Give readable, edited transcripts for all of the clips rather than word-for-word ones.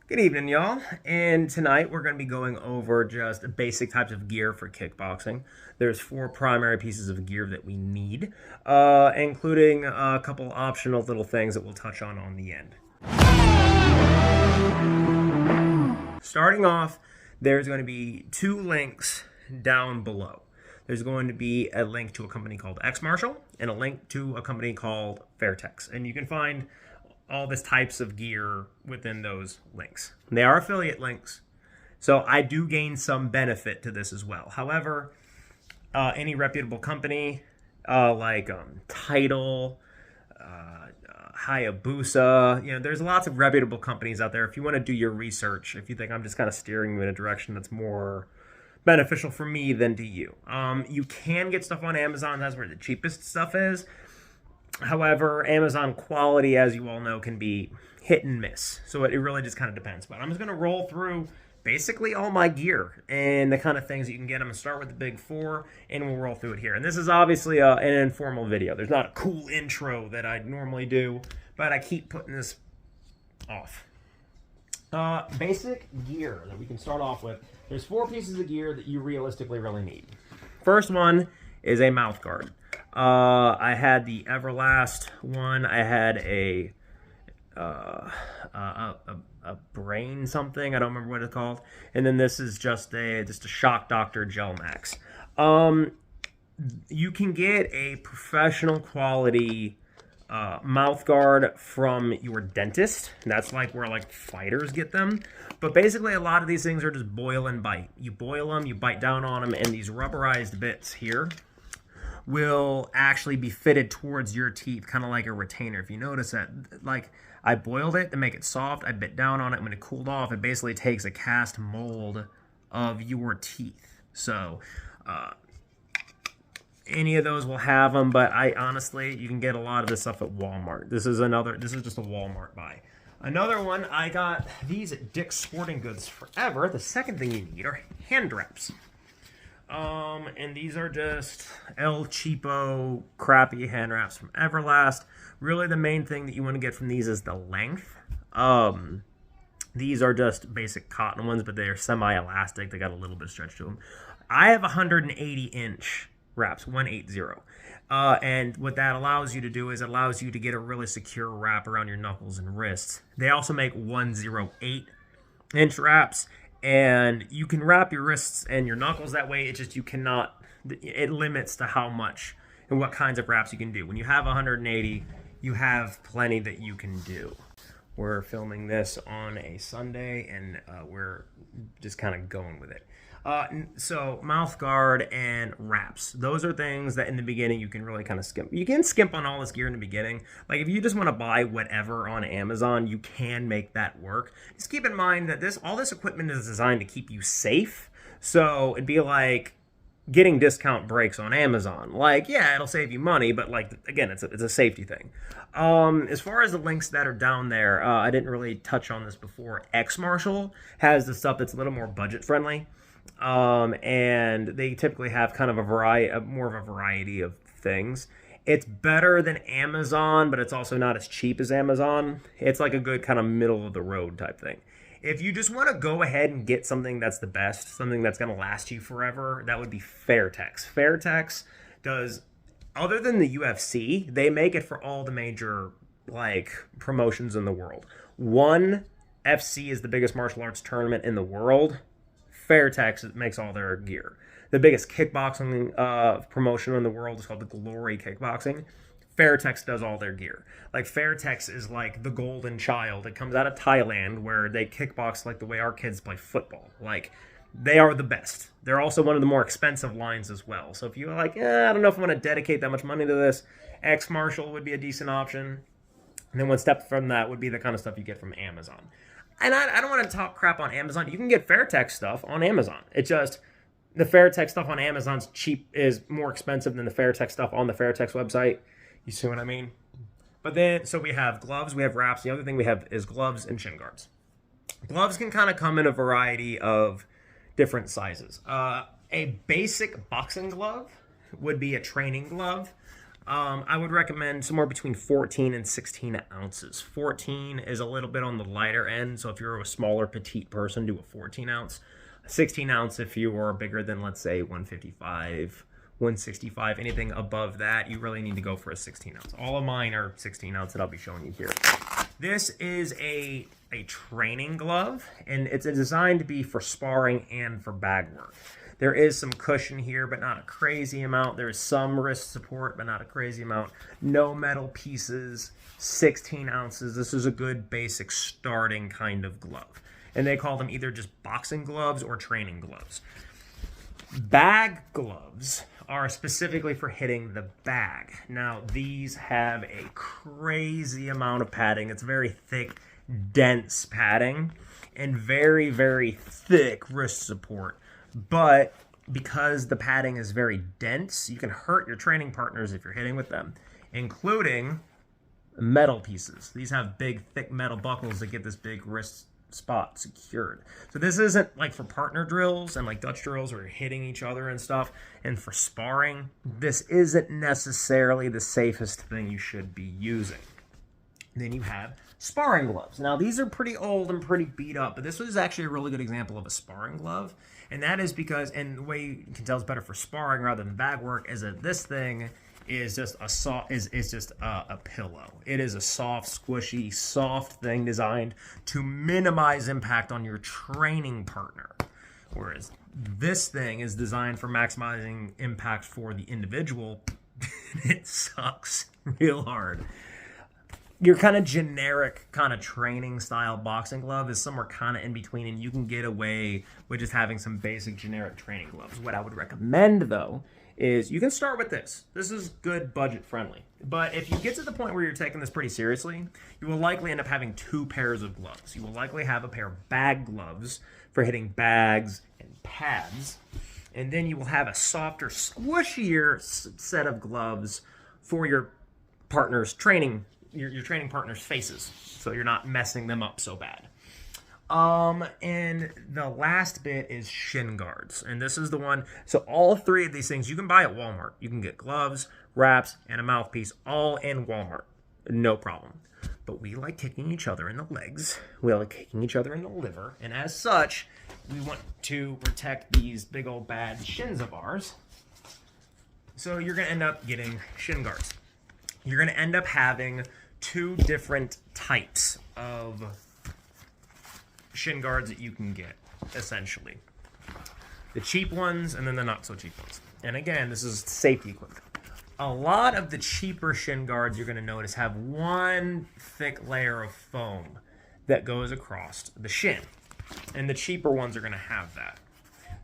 Good evening, y'all. And tonight we're going to be going over just basic types of gear for kickboxing. There's four primary pieces of gear that we need, including a couple optional little things that we'll touch on the end. Starting off, there's going to be two links down below. There's going to be a link to a company called Xmartial and a link to a company called Fairtex. And you can find all this types of gear within those links. They are affiliate links, so I do gain some benefit to this as well. However, any reputable company like Tidal, Hayabusa, there's lots of reputable companies out there. If you want to do your research, if you think I'm just kind of steering you in a direction that's more beneficial for me than to you, you can get stuff on Amazon. That's where the cheapest stuff is. However, Amazon quality, as you all know, can be hit and miss. So it really just kind of depends. But I'm just going to roll through basically all my gear and the kind of things that you can get. I'm going to start with the big four, and we'll roll through it here. And this is obviously an informal video. There's not a cool intro that I normally do, but I keep putting this off. Basic gear that we can start off with. There's four pieces of gear that you realistically really need. First one is a mouth guard. I had the Everlast one. I had a brain something. I don't remember what it's called. And then this is just a Shock Doctor Gel Max. You can get a professional quality mouth guard from your dentist. That's like where like fighters get them. But basically a lot of these things are just boil and bite. You boil them, you bite down on them, and these rubberized bits here will actually be fitted towards your teeth, kind of like a retainer. If you notice that, like, I boiled it to make it soft, I bit down on it, when it cooled off, it basically takes a cast mold of your teeth. So, any of those will have them, but honestly, you can get a lot of this stuff at Walmart. This is just a Walmart buy. Another one, I got these at Dick's Sporting Goods forever. The second thing you need are hand wraps. And these are just El Cheapo crappy hand wraps from Everlast. Really the main thing that you want to get from these is the length. These are just basic cotton ones, but they're semi-elastic. They got a little bit of stretch to them. I have 180-inch wraps, 180. And what that allows you to do is it allows you to get a really secure wrap around your knuckles and wrists. They also make 108-inch wraps. And you can wrap your wrists and your knuckles that way. It's just it limits to how much and what kinds of wraps you can do. When you have 180, you have plenty that you can do. We're filming this on a Sunday, and we're just kind of going with it. So mouth guard and wraps. Those are things that in the beginning you can really kind of skimp. You can skimp on all this gear in the beginning. Like if you just want to buy whatever on Amazon, you can make that work. Just keep in mind that all this equipment is designed to keep you safe. So it'd be like getting discount brakes on Amazon. Like, yeah, it'll save you money, but like, again, it's a safety thing. As far as the links that are down there, I didn't really touch on this before. Xmartial has the stuff that's a little more budget friendly. And they typically have kind of more of a variety of things. It's better than Amazon, but it's also not as cheap as Amazon. It's like a good kind of middle of the road type thing. If you just want to go ahead and get something that's the best, something that's going to last you forever, that would be Fairtex. Fairtex does, other than the UFC, they make it for all the major like promotions in the world. One FC is the biggest martial arts tournament in the world. Fairtex makes all their gear. The biggest kickboxing promotion in the world is called the Glory Kickboxing. Fairtex does all their gear. Like Fairtex is like the golden child. It comes out of Thailand where they kickbox like the way our kids play football. Like they are the best. They're also one of the more expensive lines as well. So if you're like, I don't know if I want to dedicate that much money to this, Xmartial would be a decent option. And then one step from that would be the kind of stuff you get from Amazon. And I don't want to talk crap on Amazon. You can get Fairtex stuff on Amazon. It's just the Fairtex stuff on Amazon's is more expensive than the Fairtex stuff on the Fairtex website. You see what I mean? But then, so we have gloves, we have wraps. The other thing we have is gloves and shin guards. Gloves can kind of come in a variety of different sizes. A basic boxing glove would be a training glove. I would recommend somewhere between 14 and 16 ounces. 14 is a little bit on the lighter end, so if you're a smaller, petite person, do a 14 ounce. 16 ounce if you are bigger than, let's say, 155, 165, anything above that, you really need to go for a 16 ounce. All of mine are 16 ounce that I'll be showing you here. This is a training glove, and it's designed to be for sparring and for bag work. There is some cushion here, but not a crazy amount. There's some wrist support, but not a crazy amount. No metal pieces, 16 ounces. This is a good basic starting kind of glove. And they call them either just boxing gloves or training gloves. Bag gloves are specifically for hitting the bag. Now, these have a crazy amount of padding. It's very thick, dense padding and very, very thick wrist support. But because the padding is very dense, you can hurt your training partners if you're hitting with them, including metal pieces. These have big, thick metal buckles that get this big wrist spot secured. So this isn't like for partner drills and like Dutch drills where you're hitting each other and stuff. And for sparring, this isn't necessarily the safest thing you should be using. Then you have sparring gloves. Now these are pretty old and pretty beat up, but this was actually a really good example of a sparring glove. And that is because, and the way you can tell it's better for sparring rather than bag work, is that this thing is just a pillow. It is a soft, squishy, soft thing designed to minimize impact on your training partner. Whereas this thing is designed for maximizing impact for the individual. It sucks real hard. Your kind of generic kind of training style boxing glove is somewhere kind of in between, and you can get away with just having some basic generic training gloves. What I would recommend though is you can start with this. This is good, budget friendly. But if you get to the point where you're taking this pretty seriously, you will likely end up having 2 pairs of gloves. You will likely have a pair of bag gloves for hitting bags and pads. And then you will have a softer, squishier set of gloves for your partner's training, your training partner's faces. So you're not messing them up so bad. And the last bit is shin guards. And this is the one, so all 3 of these things you can buy at Walmart. You can get gloves, wraps, and a mouthpiece all in Walmart. No problem. But we like kicking each other in the legs. We like kicking each other in the liver. And as such, we want to protect these big old bad shins of ours. So you're going to end up getting shin guards. You're going to end up having 2 different types of shin guards that you can get, essentially. The cheap ones and then the not so cheap ones. And again, this is safety equipment. A lot of the cheaper shin guards you're going to notice have one thick layer of foam that goes across the shin. And the cheaper ones are going to have that.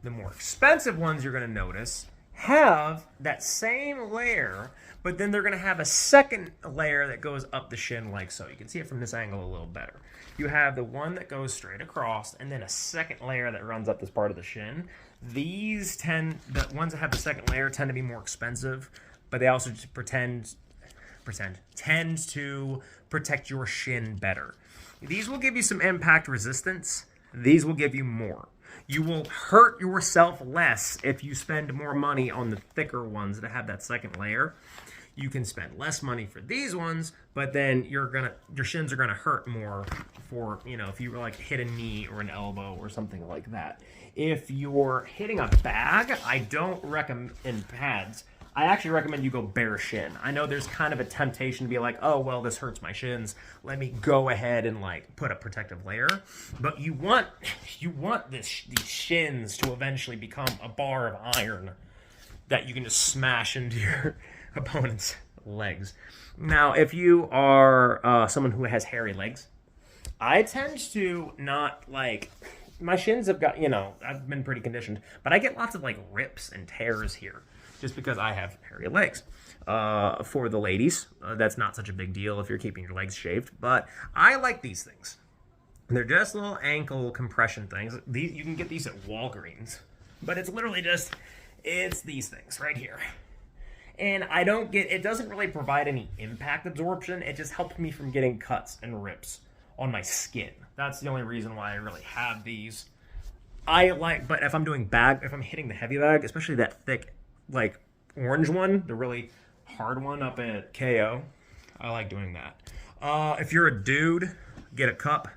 The more expensive ones you're going to notice have that same layer, but then they're going to have a second layer that goes up the shin like so. You can see it from this angle a little better. You have the one that goes straight across and then a second layer that runs up this part of the shin. The ones that have the second layer tend to be more expensive, but they also tend to protect your shin better. These will give you some impact resistance. These will give you more. You will hurt yourself less if you spend more money on the thicker ones that have that second layer. You can spend less money for these ones, but then your shins are gonna hurt more for, if you like hit a knee or an elbow or something like that. If you're hitting a bag, I don't recommend pads. I actually recommend you go bare shin. I know there's kind of a temptation to be like, oh, well, this hurts my shins. Let me go ahead and put a protective layer. But you want these shins to eventually become a bar of iron that you can just smash into your opponent's legs. Now, if you are someone who has hairy legs, I tend to not my shins have got, I've been pretty conditioned, but I get lots of rips and tears here just because I have hairy legs. For the ladies, that's not such a big deal if you're keeping your legs shaved, but I like these things. They're just little ankle compression things. You can get these at Walgreens, but it's literally it's these things right here. And it doesn't really provide any impact absorption. It just helps me from getting cuts and rips on my skin. That's the only reason why I really have these. But if I'm hitting the heavy bag, especially that thick, orange one, the really hard one up at KO. I like doing that. If you're a dude, get a cup.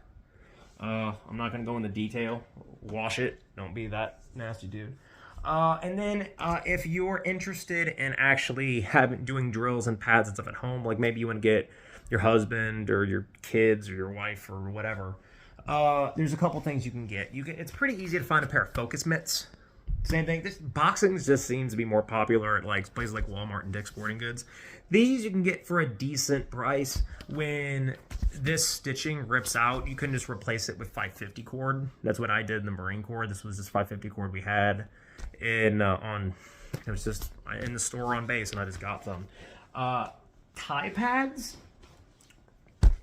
I'm not going to go into detail. Wash it. Don't be that nasty dude. And then if you're interested in actually doing drills and pads and stuff at home, like maybe you want to get your husband or your kids or your wife or whatever, there's a couple things you can get. It's pretty easy to find a pair of focus mitts. Same thing. Boxing just seems to be more popular at like places like Walmart and Dick's Sporting Goods. These you can get for a decent price. When this stitching rips out, you can just replace it with 550 cord. That's what I did in the Marine Corps. This was this 550 cord we had it was just in the store on base, and I just got them. Thigh pads,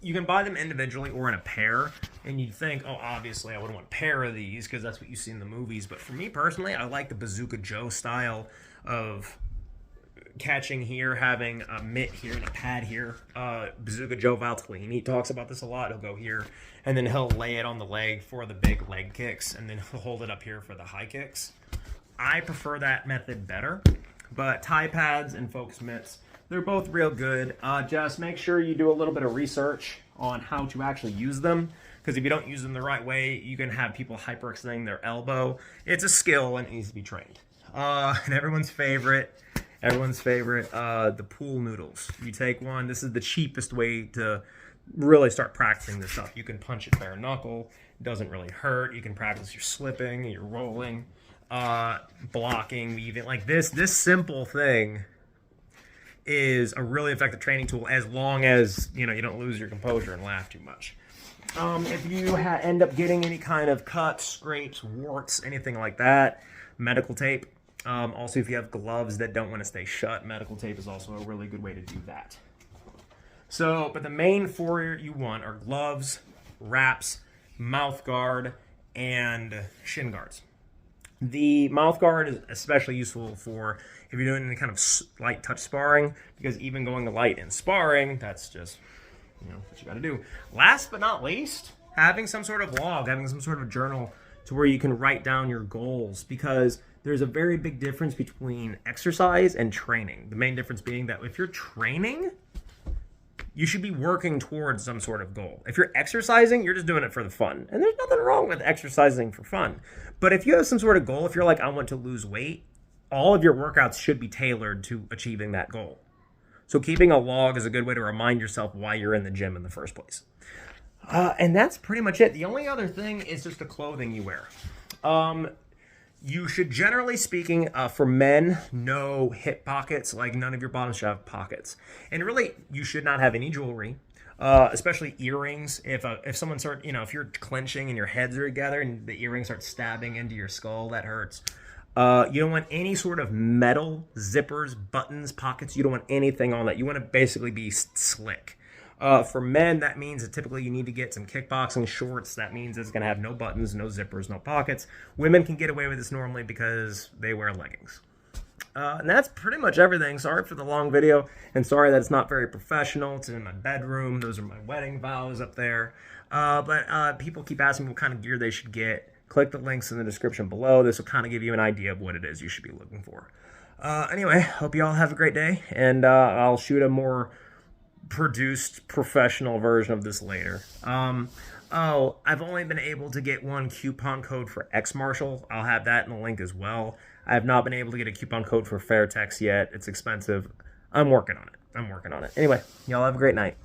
you can buy them individually or in a pair, and you think, oh, obviously I would want a pair of these because that's what you see in the movies. But for me personally, I like the Bazooka Joe style of catching here, having a mitt here and a pad here. Bazooka Joe Valtellini talks about this a lot. He'll go here, and then he'll lay it on the leg for the big leg kicks, and then he'll hold it up here for the high kicks. I prefer that method better, but thigh pads and focus mitts, they're both real good. Just make sure you do a little bit of research on how to actually use them, because if you don't use them the right way, you can have people hyperextending their elbow. It's a skill and it needs to be trained. And everyone's favorite, the pool noodles. You take one. This is the cheapest way to really start practicing this stuff. You can punch it bare knuckle. It doesn't really hurt. You can practice your slipping, your rolling, blocking, weaving. Like this simple thing is a really effective training tool, as long as you don't lose your composure and laugh too much. If you end up getting any kind of cuts, scrapes, warts, anything like that, medical tape. Also, if you have gloves that don't want to stay shut, medical tape is also a really good way to do that. So, but the main four you want are gloves, wraps, mouth guard, and shin guards. The mouth guard is especially useful for if you're doing any kind of light touch sparring, because even going light in sparring, that's just what you got to do. Last but not least, having some sort of log, having some sort of journal to where you can write down your goals, because there's a very big difference between exercise and training. The main difference being that if you're training, you should be working towards some sort of goal. If you're exercising, you're just doing it for the fun. And there's nothing wrong with exercising for fun. But if you have some sort of goal, if you're like, I want to lose weight, all of your workouts should be tailored to achieving that goal. So keeping a log is a good way to remind yourself why you're in the gym in the first place. And that's pretty much it. The only other thing is just the clothing you wear. You should, generally speaking, for men, no hip pockets. Like, none of your bottoms should have pockets. And really, you should not have any jewelry, especially earrings. If someone if you're clenching and your heads are together and the earrings start stabbing into your skull, that hurts. You don't want any sort of metal, zippers, buttons, pockets. You don't want anything on that. You want to basically be slick. For men, that means that typically you need to get some kickboxing shorts. That means it's going to have no buttons, no zippers, no pockets. Women can get away with this normally because they wear leggings. And that's pretty much everything. Sorry for the long video, and sorry that it's not very professional. It's in my bedroom. Those are my wedding vows up there. But people keep asking me what kind of gear they should get. Click the links in the description below. This will kind of give you an idea of what it is you should be looking for. Anyway, hope you all have a great day, and I'll shoot a more produced professional version of this later. I've only been able to get one coupon code for Xmartial. I'll have that in the link as well. I have not been able to get a coupon code for Fairtex yet. It's expensive. I'm working on it. Anyway, y'all have a great night.